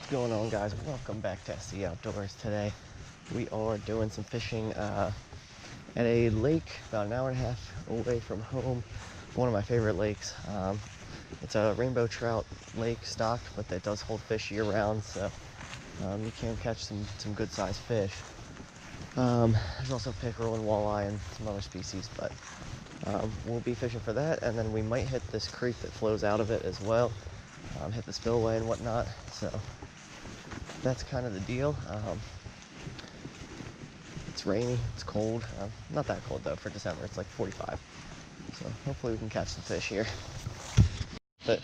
going on, guys? Welcome back to SC Outdoors. Today we are doing some fishing at a lake about an hour and a half away from home. One of my favorite lakes. It's a rainbow trout lake, stocked, but it does hold fish year round, so you can catch some good sized fish. There's also pickerel and walleye and some other species, but we'll be fishing for that, and then we might hit this creek that flows out of it as well. Hit the spillway and whatnot, so that's kind of the deal. It's rainy, it's cold, not that cold though for December. It's like 45, so hopefully we can catch some fish here. But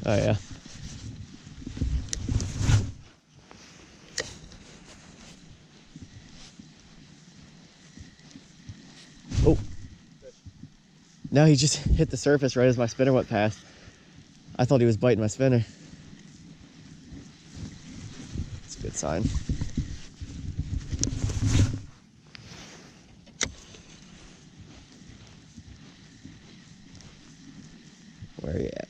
oh yeah. Oh. No, he just hit the surface right as my spinner went past. I thought he was biting my spinner. It's a good sign. Where are you at?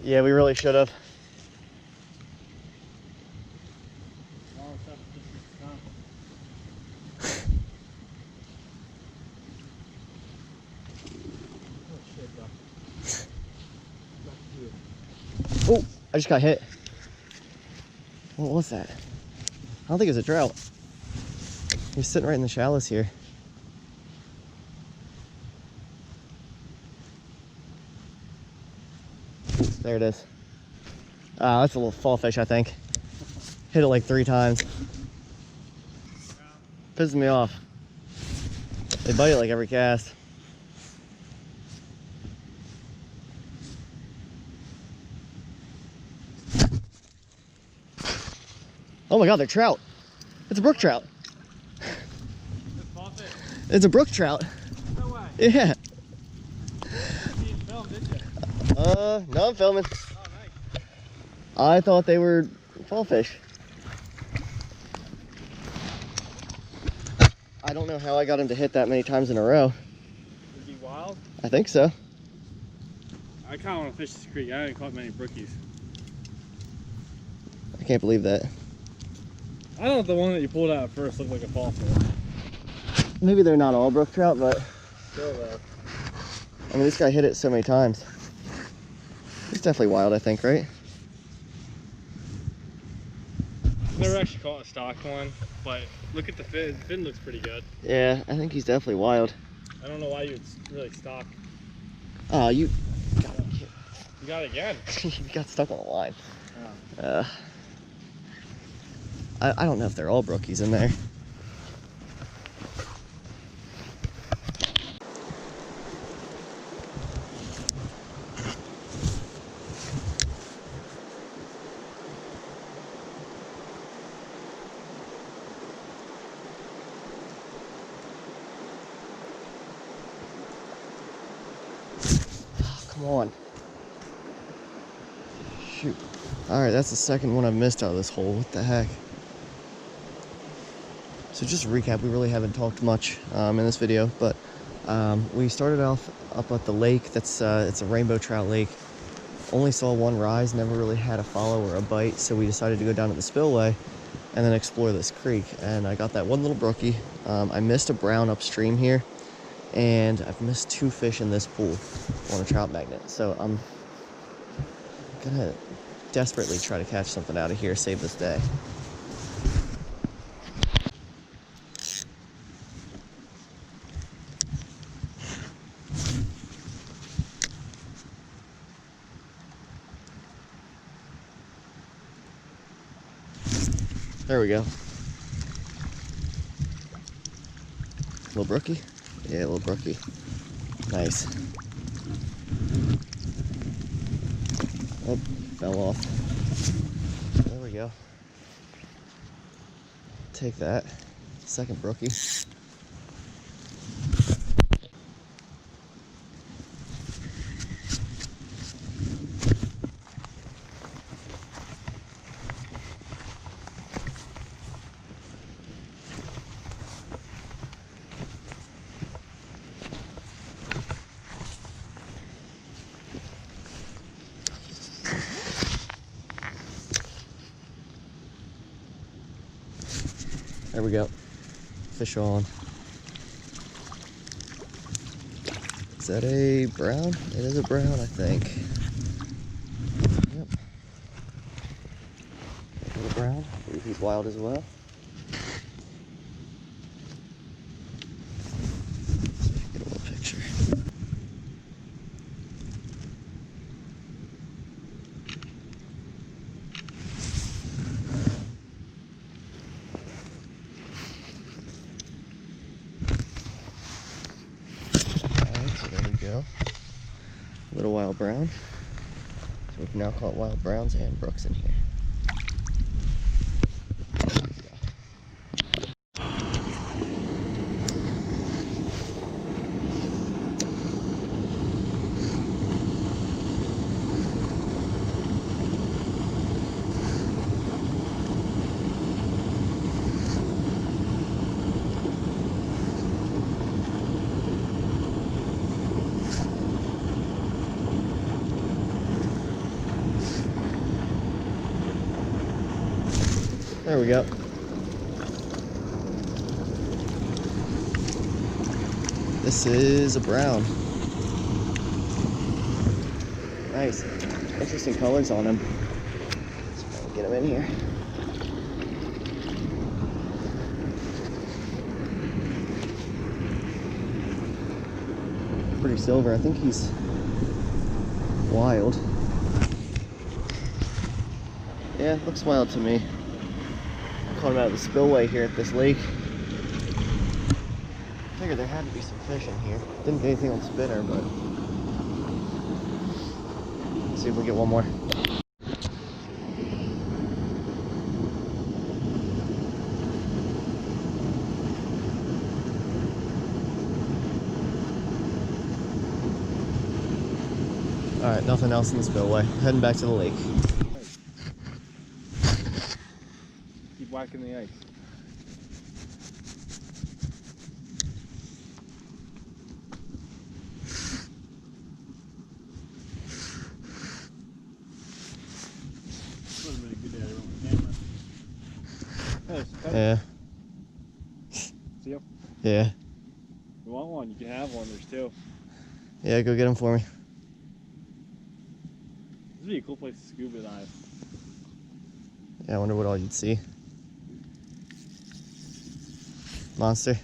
Yeah, we really should have. Oh, I just got hit. What was that? I don't think it was a trout. He's sitting right in the shallows here. There it is. That's a little fall fish, I think. Hit it like 3 times. Pisses me off. They bite it like every cast. Oh my god, they're trout. It's a brook trout. It's a brook trout. No way. Yeah. You didn't film, did you? No, I'm filming. Oh, nice. I thought they were fall fish. I don't know how I got him to hit that many times in a row. Is he wild? I think so. I kind of want to fish this creek. I haven't caught many brookies. I can't believe that. I thought the one that you pulled out at first looked like a fall fish. Maybe they're not all brook trout, but Still though. I mean, this guy hit it so many times. It's definitely wild, I think, right? I've never actually caught a stocked one, but look at the fin. The fin looks pretty good. Yeah, I think he's definitely wild. I don't know why you would really stock. Oh, you You got it again. you got stuck on the line. Oh. I don't know if they're all brookies in there. Come on. Shoot. Alright, that's the second one I've missed out of this hole. What the heck? So just to recap, we really haven't talked much in this video, but we started off up at the lake. It's a rainbow trout lake. Only saw one rise, never really had a follow or a bite, so we decided to go down to the spillway and then explore this creek. And I got that one little brookie. I missed a brown upstream here, and I've missed 2 fish in this pool on a trout magnet. So I'm gonna desperately try to catch something out of here, save this day. There we go. Little brookie? Yeah, little brookie. Nice. Oh, fell off. There we go. Take that. Second brookie. There we go. Fish on. Is that a brown? It is a brown, I think. Yep. A brown. I believe he's wild as well. Get a little picture. So there we go. Little wild brown. So we've now caught wild browns and brooks in here. There we go. This is a brown. Nice. Interesting colors on him. Let's get him in here. Pretty silver. I think he's wild. Yeah, looks wild to me. Caught him out of the spillway here at this lake. Figured there had to be some fish in here. Didn't get anything on spinner, but let's see if we get one more. All right, nothing else in the spillway. Heading back to the lake. Keep whacking the ice. Would have been a good day to run with camera. Hey, Yeah. see you. Yeah. If you want one, you can have one. There's two. Yeah, go get them for me. This would be a cool place to scuba dive. Yeah, I wonder what all you'd see. Monster.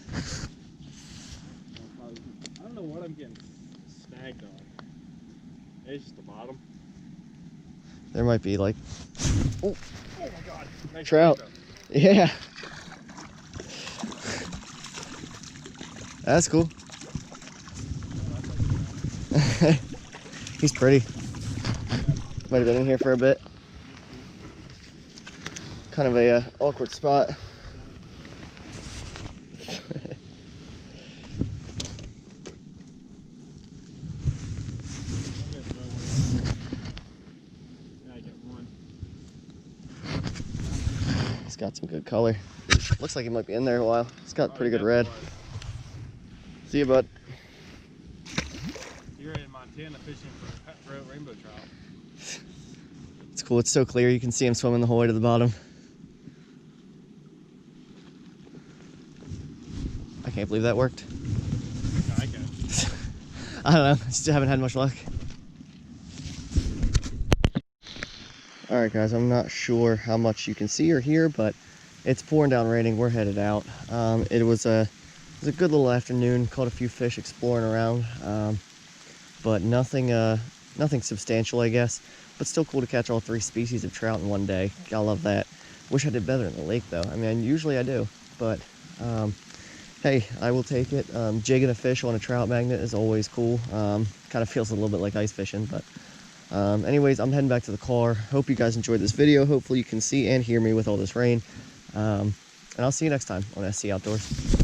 I don't know what I'm getting snagged on. It's just the bottom. There might be like, Oh my god. Nice trout. Yeah. That's cool. He's pretty. Might have been in here for a bit. Kind of a awkward spot. He's got some good color. Looks like he might be in there a while. He's got pretty good red. See you, bud. You're in Montana fishing for cutthroat rainbow trout. It's cool. It's so clear. You can see him swimming the whole way to the bottom. I can't believe that worked. I can. I don't know. I just haven't had much luck. Alright guys, I'm not sure how much you can see or hear, but it's pouring down raining. We're headed out. It was a good little afternoon. Caught a few fish exploring around, but nothing substantial, I guess. But still cool to catch all 3 species of trout in one day. I love that. Wish I did better in the lake though. I mean, usually I do, but hey, I will take it. Jigging a fish on a trout magnet is always cool. Kind of feels a little bit like ice fishing, but anyways, I'm heading back to the car. Hope you guys enjoyed this video. Hopefully you can see and hear me with all this rain. And I'll see you next time on SC Outdoors.